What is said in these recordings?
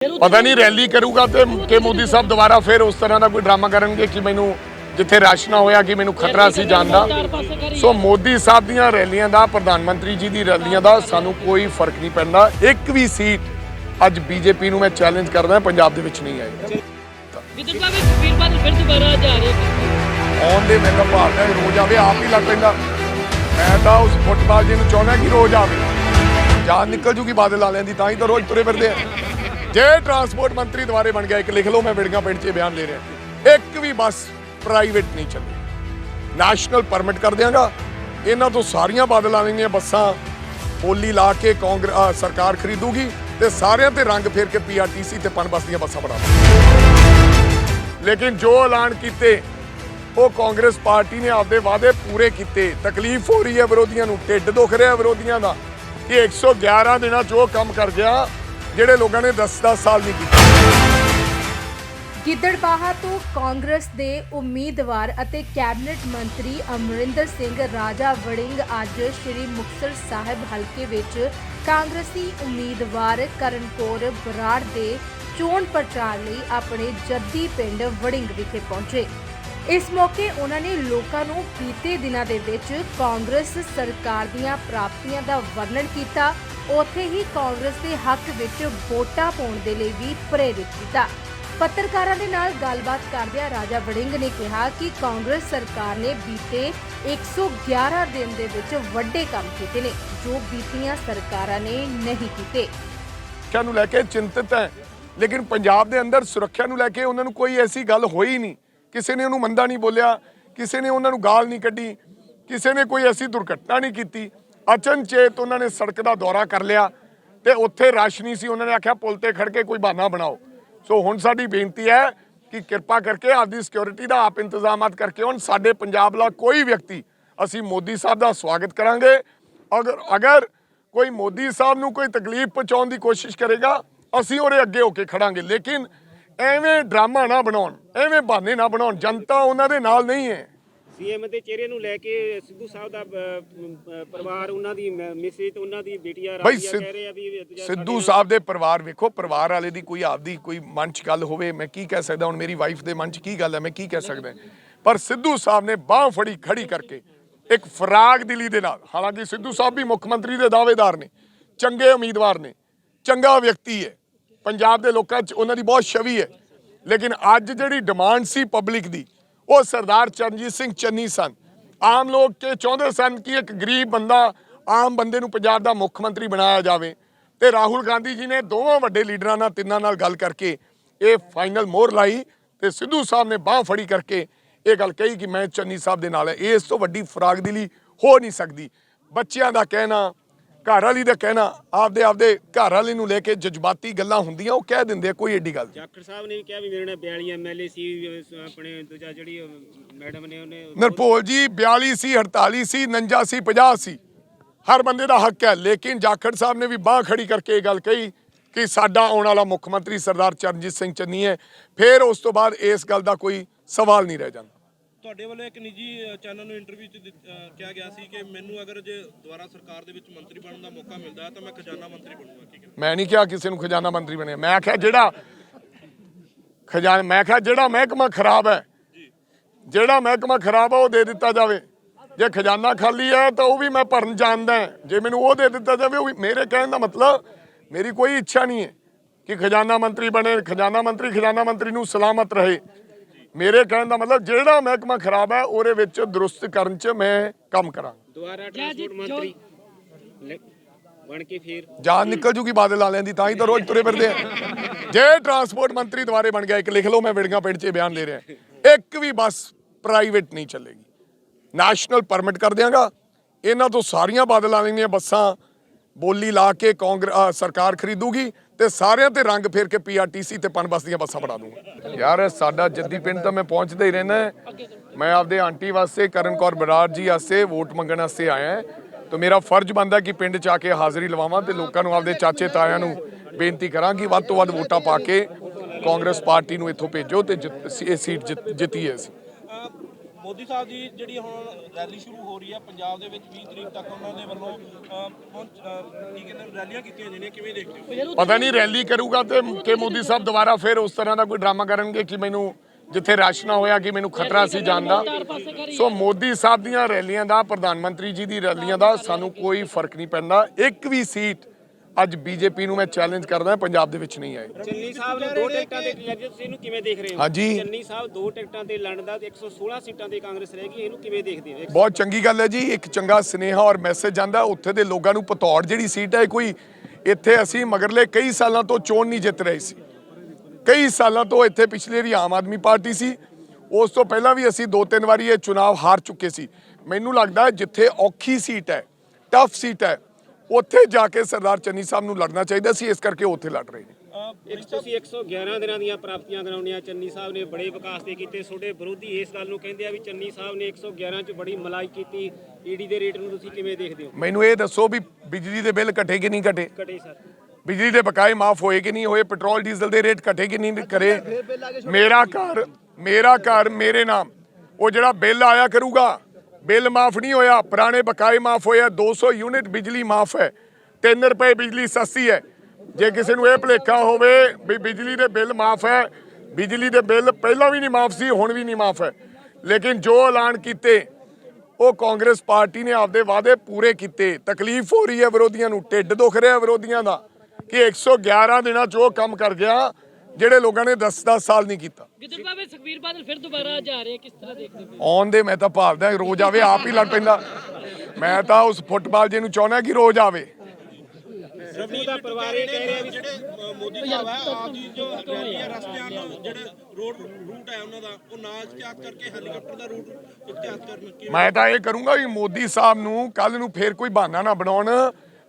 पता नहीं रैली करूगा तो कि मोदी साहब दोबारा फिर उस तरह का कोई ड्रामा करेंगे कि मैनू जिथे रश ना होया कि मैनू खतरा सी जान दा। सो मोदी साहब दीयां रैलियां दा प्रधानमंत्री जी दी रैलियां दा सानू कोई फर्क नहीं पैंदा। एक भी सीट अज बीजेपी नू मैं चैलेंज करदा पंजाब दे विच नहीं आई। आउण दे मैं तां भालदा रोज आवे आप ही लग पैंदा। मैं तां उस फुटबाल जी नू चाहुंदा कि रोज आवे जान निकल जूगी बादल वालियां दी तां ही तां रोज तुरे फिरदे आ। जे ट्रांसपोर्ट मंत्री दोबारे बन गया एक लिख लो मैं विड़गा पिंड च बयान ले रहा एक भी बस प्राइवेट नहीं चली नैशनल परमिट कर देंगा। इन्हों तो सारिया बादल वाली बसा बोली ला के कांग्रेस सरकार खरीदूगी तो सारिया ते रंग फेर के PRTC ते पन बस दी बसा बना। लेकिन जो ऐलान किए वो कांग्रेस पार्टी ने आपदे वादे पूरे किए। तकलीफ हो रही है विरोधियों को, ढिड दुख रहा विरोधियों का कि 111 दिन जो काम कर गया ਜਿਹੜੇ ਲੋਕਾਂ ਨੇ 10-10 ਸਾਲ ਨਹੀਂ ਕੀਤਾ। ਗਿੱਦੜਬਾਹਾ ਤੋਂ ਕਾਂਗਰਸ ਦੇ ਉਮੀਦਵਾਰ ਅਤੇ ਕੈਬਨਿਟ ਮੰਤਰੀ ਅਮਰਿੰਦਰ ਸਿੰਘ ਰਾਜਾ ਵੜਿੰਗ ਅੱਜ ਸ਼੍ਰੀ ਮੁਕਤਸਰ ਸਾਹਿਬ ਹਲਕੇ ਵਿੱਚ ਕਾਂਗਰਸੀ ਉਮੀਦਵਾਰ ਕਰਨ ਕੌਰ ਬਰਾੜ ਦੇ ਚੋਣ ਪ੍ਰਚਾਰ ਲਈ ਆਪਣੇ ਜੱਦੀ ਪਿੰਡ ਵੜਿੰਗ ਵਿਖੇ ਪਹੁੰਚੇ। ਇਸ ਮੌਕੇ ਉਹਨਾਂ ਨੇ ਲੋਕਾਂ ਨੂੰ ਬੀਤੇ ਦਿਨਾਂ ਦੇ ਵਿੱਚ ਕਾਂਗਰਸ ਸਰਕਾਰ ਦੀਆਂ ਪ੍ਰਾਪਤੀਆਂ ਦਾ ਵਰਣਨ ਕੀਤਾ। ਉੱਥੇ ਹੀ ਕਾਂਗਰਸ ਦੇ ਹੱਕ ਵਿੱਚ ਵੋਟਾਂ ਪਾਉਣ ਦੇ ਲਈ ਵੀ ਪ੍ਰੇਰਿਤ ਕੀਤਾ। ਪੱਤਰਕਾਰਾਂ ਦੇ ਨਾਲ ਗੱਲਬਾਤ ਕਰਦਿਆਂ ਰਾਜਾ ਵੜਿੰਗ ਨੇ ਕਿਹਾ ਕਿ ਕਾਂਗਰਸ ਸਰਕਾਰ ਨੇ ਬੀਤੇ 111 ਦਿਨ ਦੇ ਵਿੱਚ ਵੱਡੇ ਕੰਮ ਕੀਤੇ ਨੇ ਜੋ ਬੀਤੀਆਂ ਸਰਕਾਰਾਂ ਨੇ ਨਹੀਂ ਕੀਤੇ। ਸੁਰੱਖਿਆ ਨੂੰ ਲੈ ਕੇ ਚਿੰਤਿਤ ਹੈ ਲੇਕਿਨ ਪੰਜਾਬ ਦੇ ਅੰਦਰ ਸੁਰੱਖਿਆ ਨੂੰ ਲੈ ਕੇ ਉਹਨਾਂ ਨੂੰ ਕੋਈ ਐਸੀ ਗੱਲ ਹੋਈ ਨਹੀਂ। ਕਿਸੇ ਨੇ ਉਹਨੂੰ ਮੰਦਾ ਨਹੀਂ ਬੋਲਿਆ, ਕਿਸੇ ਨੇ ਉਹਨਾਂ ਨੂੰ ਗਾਲ ਨਹੀਂ ਕੱਢੀ, ਕਿਸੇ ਨੇ ਕੋਈ ਐਸੀ ਦੁਰਘਟਨਾ ਨਹੀਂ ਕੀਤੀ। अचनचेत उन्होंने सड़क का दौरा कर लिया तो उत्थे रश नहीं सी। उन्होंने आख्या पुल ते खड़ के कोई बहाना बनाओ। सो हुण साडी बेनती है कि कृपा करके आपकी सिक्योरिटी का आप इंतजाम करके हुण साडे पंजाब दा कोई व्यक्ति असी मोदी साहब का स्वागत करांगे। अगर कोई मोदी साहब नूं कोई तकलीफ पहुँचाउण की कोशिश करेगा असी उहदे अगे होके खड़ांगे। लेकिन एवें ड्रामा ना बनाउण, एवें बहाने ना बनाउण। जनता उन्हां दे नाल नहीं है। सीएम ਦੇ ਚਿਹਰੇ ਨੂੰ ਲੈ ਕੇ ਸਿੱਧੂ ਸਾਹਿਬ ਦਾ ਪਰਿਵਾਰ ਉਹਨਾਂ ਦੀ ਮਿਸਿਸ ਤੇ ਉਹਨਾਂ ਦੀ ਬੇਟੀਆਂ ਰਾਜੀਆ ਕਹਿ ਰਹੇ ਆ ਵੀ ਸਿੱਧੂ ਸਾਹਿਬ ਦੇ ਪਰਿਵਾਰ ਵੇਖੋ ਪਰਿਵਾਰ ਵਾਲੇ ਦੀ ਕੋਈ ਆਪਦੀ ਕੋਈ ਮਨ ਚ ਗੱਲ ਹੋਵੇ ਮੈਂ ਕੀ ਕਹਿ ਸਕਦਾ। ਹੁਣ ਮੇਰੀ ਵਾਈਫ ਦੇ ਮਨ ਚ ਕੀ ਗੱਲ ਹੈ ਮੈਂ ਕੀ ਕਹਿ ਸਕਦਾ। ਪਰ ਸਿੱਧੂ ਸਾਹਿਬ ਨੇ ਬਾਹ ਫੜੀ ਖੜੀ ਕਰਕੇ ਇੱਕ ਫਰਾਗ ਦਿਲੀ ਦੇ ਨਾਲ, ਹਾਲਾਂਕਿ ਸਿੱਧੂ ਸਾਹਿਬ ਵੀ ਮੁੱਖ ਮੰਤਰੀ ਦੇ ਦਾਅਵੇਦਾਰ ਨੇ, ਚੰਗੇ ਉਮੀਦਵਾਰ ਨੇ, ਚੰਗਾ ਵਿਅਕਤੀ ਹੈ, ਪੰਜਾਬ ਦੇ ਲੋਕਾਂ 'ਚ ਉਹਨਾਂ ਦੀ ਬਹੁਤ ਛਵੀ ਹੈ। ਲੇਕਿਨ ਅੱਜ ਜਿਹੜੀ ਡਿਮਾਂਡ ਸੀ ਪਬਲਿਕ ਦੀ वो सरदार चरणजीत सिंह चन्नी सन। आम लोग के चाहते सन कि एक गरीब बंदा आम बंदे नूं पंजाब दा मुख मंत्री बनाया जाए। तो राहुल गांधी जी ने दोवां वड्डे लीडरां नाल तिन्नां नाल गल करके ये फाइनल मोहर लाई तो सिद्धू साहब ने बांह फड़ी करके ये गल कही कि मैं चन्नी साहब दे नाल है। इस तो वड्डी फरागदिली हो नहीं सकती। बच्चियां दा कहना, घर वाली का कहना, आपदे घर वाले नूं लेके जज्बाती गल्लां हुंदियां वो कह दिंदे कोई एडी गल। ਜਾਖੜ ਸਾਹਿਬ ਨੇ ਵੀ ਕਿਹਾ ਵੀ ਮੇਰੇ ਨਾਲ 42 MLA ਸੀ ਆਪਣੇ ਦੂਜਾ ਜਿਹੜੀ ਮੈਡਮ ਨੇ ਉਹਨੇ नरभोल जी 42 सी, 48 सी, 49 सी, 50 सी, हर बंदे का हक है। लेकिन जाखड़ साहब ने भी बांह खड़ी करके ये गल कही कि साडा आने वाला मुख मंत्री सरदार चरणजीत सिंह चन्नी है। फिर उस तो बाद इस गल का कोई सवाल नहीं रह जाता। ਤੁਹਾਡੇ ਵੱਲੋਂ ਇੱਕ ਨਿੱਜੀ ਚੈਨਲ ਨੂੰ ਇੰਟਰਵਿਊ 'ਚ ਕਿਹਾ ਗਿਆ ਸੀ ਕਿ ਮੈਨੂੰ ਅਗਰ ਜੇ ਦੁਬਾਰਾ ਸਰਕਾਰ ਦੇ ਵਿੱਚ ਮੰਤਰੀ ਬਣਨ ਦਾ ਮੌਕਾ ਮਿਲਦਾ ਹੈ ਤਾਂ ਮੈਂ ਖਜ਼ਾਨਾ ਮੰਤਰੀ ਬਣੂੰਗਾ। ਕੀ ਕਹਿੰਦੇ? मैं नहीं कहा किसी ਨੂੰ खजाना मंत्री बने। मैं आख्या ਜਿਹੜਾ खजाना मैं आख्या ਜਿਹੜਾ महकमा खराब है, ਜਿਹੜਾ महकमा खराब है वो दे दिता जाए। जे खजाना खाली है तो वो भी मैं भरन जानदा है। जे मैनू वो दे दिता जाए वो भी मेरे कहने का मतलब मेरी कोई इच्छा नहीं है कि खजाना मंत्री बने। खजाना मंत्री नू सलामत रहे। मेरे कहने का मतलब ਜਿਹੜਾ महकमा खराब है ਉਹਦੇ ਵਿੱਚ दुरुस्त ਕਰਨ 'ਚ मैं ਕੰਮ ਕਰਾਂ। ਦੁਬਾਰਾ ਟਰਾਂਸਪੋਰਟ ਮੰਤਰੀ ਬਣ ਕੇ ਫਿਰ ਜਾਨ ਨਿਕਲ ਜੂਗੀ ਬਾਦਲ ਵਾਲਿਆਂ ਦੀ ਤਾਂ ਹੀ ਤਾਂ ਰੋਜ਼ ਤੁਰੇ ਫਿਰਦੇ ਆ। ਜੇ ਟਰਾਂਸਪੋਰਟ ਮੰਤਰੀ ਦੁਬਾਰੇ ਬਣ ਗਿਆ ਇੱਕ ਲਿਖ ਲਓ ਮੈਂ ਵਿੜਗਾ ਪਿੰਡ 'ਚ ਬयान ले रहा ਇੱਕ ਵੀ ਬੱਸ ਪ੍ਰਾਈਵੇਟ ਨਹੀਂ ਚੱਲੇਗੀ। ਨੈਸ਼ਨਲ ਪਰਮਿਟ ਕਰ ਦਿਆਂਗਾ। ਇਹਨਾਂ ਤੋਂ ਸਾਰੀਆਂ ਬਾਦਲ ਵਾਲੀਆਂ ਬੱਸਾਂ ਬੋਲੀ ਲਾ ਕੇ ਕਾਂਗਰਸ ਸਰਕਾਰ ਖਰੀਦੂਗੀ ਤੇ ਸਾਰਿਆਂ ਤੇ ਰੰਗ ਫੇਰ ਕੇ PRTC ਤੇ ਪਨ ਬਸ ਦੀਆਂ ਬੱਸਾਂ ਬਣਾ ਦੂੰਗਾ। ਯਾਰ ਸਾਡਾ ਜੱਦੀ ਪਿੰਡ ਤਾਂ ਮੈਂ ਪਹੁੰਚਦਾ ਹੀ ਰਹਿਣਾ। मैं आपदे आंटी वास्ते करण कौर बराड़ जी वास्ते वोट मंगण वास्ते आया है तो मेरा फर्ज बनता कि पिंड च आके हाज़री लवावां ते लोकां नूं आपदे चाचे तायां नूं बेनती करां कि वध तों वध वोटां पा के कांग्रेस पार्टी नूं इत्थों भेजो ते ये सीट जित्तीए। ਮੋਦੀ ਸਾਹਿਬ ਦੀ ਜਿਹੜੀ ਹੁਣ ਰੈਲੀ ਸ਼ੁਰੂ ਹੋ ਰਹੀ ਹੈ ਪੰਜਾਬ ਦੇ ਵਿੱਚ 20 ਤਰੀਕ ਤੱਕ ਉਹਨਾਂ ਦੇ ਵੱਲੋਂ ਕੀ ਕਹਿੰਦੇ ਰੈਲੀਆਂ ਕੀਤੀਆਂ ਜਾਣੀਆਂ, ਕਿਵੇਂ ਦੇਖਦੇ ਹੋ? ਪਤਾ ਨਹੀਂ ਰੈਲੀ ਕਰੂਗਾ ਤੇ ਕਿ ਮੋਦੀ ਸਾਹਿਬ ਦੁਬਾਰਾ ਫਿਰ ਉਸ ਤਰ੍ਹਾਂ ਦਾ ਕੋਈ ਡਰਾਮਾ ਕਰਨਗੇ ਕਿ ਮੈਨੂੰ ਜਿੱਥੇ ਰਸ਼ ਨਾ ਹੋਇਆ ਕਿ ਮੈਨੂੰ ਖਤਰਾ ਸੀ ਜਾਣ ਦਾ। ਸੋ ਮੋਦੀ ਸਾਹਿਬ ਦੀਆਂ ਰੈਲੀਆਂ ਦਾ, ਪ੍ਰਧਾਨ ਮੰਤਰੀ ਜੀ ਦੀ ਰੈਲੀਆਂ ਦਾ ਸਾਨੂੰ ਕੋਈ ਫਰਕ ਨਹੀਂ ਪੈਂਦਾ। ਇੱਕ ਵੀ ਸੀਟ ਅੱਜ ਬੀਜੇਪੀ ਨੂੰ ਮੈਂ ਚੈਲੰਜ ਕਰਦਾ ਪੰਜਾਬ ਦੇ ਵਿੱਚ ਨਹੀਂ ਆਏ। ਚੰਨੀ ਸਾਹਿਬ ਨੇ 2 ਟਿਕਟਾਂ ਤੇ ਲੜਨ, ਤੁਸੀਂ ਇਹਨੂੰ ਕਿਵੇਂ ਦੇਖ ਰਹੇ ਹੋ? ਹਾਂਜੀ। ਚੰਨੀ ਸਾਹਿਬ 2 ਟਿਕਟਾਂ ਤੇ ਲੜਨ ਦਾ 116 ਸੀਟਾਂ ਤੇ ਕਾਂਗਰਸ ਰਹੇਗੀ, ਇਹਨੂੰ ਕਿਵੇਂ ਦੇਖਦੇ ਹੋ? ਬਹੁਤ ਚੰਗੀ ਗੱਲ ਹੈ ਜੀ, ਇੱਕ ਚੰਗਾ ਸੁਨੇਹਾ ਔਰ ਮੈਸੇਜ ਜਾਂਦਾ ਉੱਥੇ ਦੇ ਲੋਕਾਂ ਨੂੰ। ਭਤੌੜ ਜਿਹੜੀ ਸੀਟ ਹੈ, ਕੋਈ ਇੱਥੇ ਅਸੀਂ ਮਗਰਲੇ ਕਈ ਸਾਲਾਂ ਤੋਂ ਚੋਣ ਨਹੀਂ ਜਿੱਤ ਰਹੇ ਸੀ। ਕਈ ਸਾਲਾਂ ਤੋਂ ਇੱਥੇ ਪਿਛਲੇ ਵੀ ਆਮ ਆਦਮੀ ਪਾਰਟੀ ਸੀ, ਉਸ ਤੋਂ ਪਹਿਲਾਂ ਵੀ ਅਸੀਂ 2-3 ਵਾਰੀ ਇਹ ਚੁਣਾਵ ਹਾਰ ਚੁੱਕੇ ਸੀ। ਮੈਨੂੰ ਲੱਗਦਾ ਜਿੱਥੇ ਔਖੀ ਸੀਟ ਹੈ, ਟਫ ਸੀਟ ਹੈ, ਉੱਥੇ ਜਾ ਕੇ ਸਰਦਾਰ ਚੰਨੀ ਸਾਹਿਬ ਨੂੰ ਲੜਨਾ ਚਾਹੀਦਾ ਸੀ, ਇਸ ਕਰਕੇ ਉੱਥੇ ਲੜ ਰਹੇ ਨੇ। ਤੁਸੀਂ 111 ਦਿਨਾਂ ਦੀਆਂ ਪ੍ਰਾਪਤੀਆਂ ਗਣਾਉਣੀਆਂ, ਚੰਨੀ ਸਾਹਿਬ ਨੇ ਬੜੇ ਵਿਕਾਸ ਦੇ ਕੀਤੇ। ਤੁਹਾਡੇ ਵਿਰੋਧੀ ਇਸ ਗੱਲ ਨੂੰ ਕਹਿੰਦੇ ਆ ਵੀ ਚੰਨੀ ਸਾਹਿਬ ਨੇ 111 ਚ ਬੜੀ ਮਲਾਈ ਕੀਤੀ। ਈਡੀ ਦੇ ਰੇਟ ਨੂੰ ਤੁਸੀਂ ਕਿਵੇਂ ਦੇਖਦੇ ਹੋ? ਮੈਨੂੰ ਇਹ ਦੱਸੋ ਵੀ ਬਿਜਲੀ ਦੇ ਬਿੱਲ ਘਟੇ ਕਿ ਨਹੀਂ ਘਟੇ? ਘਟੇ ਸਰ। ਬਿਜਲੀ ਦੇ ਬਕਾਏ ਮਾਫ ਹੋਏ ਕਿ ਨਹੀਂ ਹੋਏ? ਪੈਟਰੋਲ ਡੀਜ਼ਲ ਦੇ ਰੇਟ ਘਟੇ ਕਿ ਨਹੀਂ ਕਰੇ? ਮੇਰਾ ਘਰ ਮੇਰੇ ਨਾਮ, ਉਹ ਜਿਹੜਾ ਬਿੱਲ ਆਇਆ ਕਰੂਗਾ, ਬਿੱਲ ਮਾਫ ਨਹੀਂ ਹੋਇਆ, ਪੁਰਾਣੇ ਬਕਾਏ ਮਾਫ ਹੋਇਆ। 200 ਯੂਨਿਟ ਬਿਜਲੀ ਮਾਫ ਹੈ, 3 ਰੁਪਏ ਬਿਜਲੀ ਸਸਤੀ ਹੈ। ਜੇ ਕਿਸੇ ਨੂੰ ਇਹ ਭੁਲੇਖਾ ਹੋਵੇ ਵੀ ਬਿਜਲੀ ਦੇ ਬਿੱਲ ਮਾਫ ਹੈ, ਬਿਜਲੀ ਦੇ ਬਿੱਲ ਪਹਿਲਾਂ ਵੀ ਨਹੀਂ ਮਾਫ ਸੀ, ਹੁਣ ਵੀ ਨਹੀਂ ਮਾਫ ਹੈ। ਲੇਕਿਨ ਜੋ ਐਲਾਨ ਕੀਤੇ ਉਹ ਕਾਂਗਰਸ ਪਾਰਟੀ ਨੇ ਆਪਦੇ ਵਾਅਦੇ ਪੂਰੇ ਕੀਤੇ। ਤਕਲੀਫ ਹੋ ਰਹੀ ਹੈ ਵਿਰੋਧੀਆਂ ਨੂੰ, ਢਿੱਡ ਦੁਖ ਰਿਹਾ ਵਿਰੋਧੀਆਂ ਦਾ ਕਿ 111 ਦਿਨਾਂ 'ਚ ਉਹ ਕੰਮ ਕਰ ਗਿਆ ਜਿਹੜੇ ਲੋਕਾਂ ਨੇ 10-10 ਸਾਲ ਨਹੀਂ ਕੀਤਾ। ਗਿੱਦੜਬਾਹਾ ਵਿੱਚ ਸੁਖਬੀਰ ਬਾਦਲ ਫਿਰ ਦੁਬਾਰਾ ਜਾ ਰਹੇ, ਕਿਸ ਤਰ੍ਹਾਂ ਦੇਖਦੇ ਹੋ? ਆਉਣ ਦੇ, ਮੈਂ ਤਾਂ ਭਾਲਦਾ ਰੋਜ਼ ਆਵੇ, ਆਪ ਹੀ ਲੜ ਪੈਂਦਾ। ਮੈਂ ਤਾਂ ਉਸ ਫੁੱਟਬਾਲ ਜੇ ਨੂੰ ਚਾਹੁੰਦਾ ਕਿ ਰੋਜ਼ ਆਵੇ। ਰੱਬੂ ਦਾ ਪਰਿਵਾਰ ਇਹ ਕਹਿ ਰਿਹਾ ਵੀ ਜਿਹੜੇ ਮੋਦੀ ਸਾਹਿਬ ਹੈ ਆਪ ਦੀ ਜੋ ਰੈਲੀ ਹੈ, ਰਸਤਿਆਂ ਨੂੰ ਜਿਹੜੇ ਰੂਟ ਹੈ ਉਹਨਾਂ ਦਾ, ਉਹ ਨਾ ਇਖਤਿਆਰ ਕਰਕੇ ਹੈਲੀਕਾਪਟਰ ਦਾ ਰੂਟ ਇਖਤਿਆਰ ਕਰਨ। ਮੈਂ ਤਾਂ ਇਹ ਕਰੂੰਗਾ ਵੀ ਮੋਦੀ ਸਾਹਿਬ ਨੂੰ ਕੱਲ ਨੂੰ ਫੇਰ ਕੋਈ ਬਹਾਨਾ ਨਾ ਬਣਾਉਣ,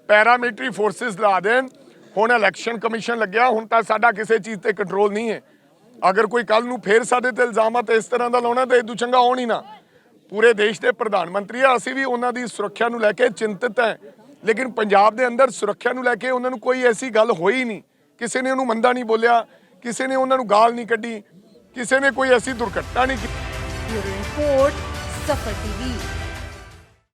ਪੈਰਾਮਿਲਟਰੀ ਫੋਰਸਿਸ ਲਾ ਦੇਣ। ਹੁਣ ਇਲੈਕਸ਼ਨ ਕਮਿਸ਼ਨ ਲੱਗਿਆ, ਹੁਣ ਤਾਂ ਸਾਡਾ ਕਿਸੇ ਚੀਜ਼ ਤੇ ਕੰਟਰੋਲ ਨਹੀਂ ਹੈ। ਅਗਰ ਕੋਈ ਕੱਲ ਨੂੰ ਫੇਰ ਸਾਡੇ ਤੇ ਇਲਜ਼ਾਮਾਤ ਇਸ ਤਰ੍ਹਾਂ ਦਾ ਲਾਉਣਾ ਤਾਂ ਇਹ ਚੰਗਾ ਹੋਣ ਹੀ ਨਾ। ਪੂਰੇ ਦੇਸ਼ ਦੇ ਪ੍ਰਧਾਨ ਮੰਤਰੀ ਆ, ਅਸੀਂ ਵੀ ਉਹਨਾਂ ਦੀ ਸੁਰੱਖਿਆ ਨੂੰ ਲੈ ਕੇ ਚਿੰਤਤ ਹੈ। ਲੇਕਿਨ ਪੰਜਾਬ ਦੇ ਅੰਦਰ ਸੁਰੱਖਿਆ ਨੂੰ ਲੈ ਕੇ ਉਹਨਾਂ ਨੂੰ ਕੋਈ ਐਸੀ ਗੱਲ ਹੋਈ ਨਹੀਂ। ਕਿਸੇ ਨੇ ਉਹਨੂੰ ਮੰਦਾ ਨਹੀਂ ਬੋਲਿਆ, ਕਿਸੇ ਨੇ ਉਹਨਾਂ ਨੂੰ ਗਾਲ ਨਹੀਂ ਕੱਢੀ, ਕਿਸੇ ਨੇ ਕੋਈ ਐਸੀ ਦੁਰਘਟਨਾ ਨਹੀਂ ਕੀਤੀ। ਰਿਪੋਰਟ ਸਫਰ ਟੀਵੀ।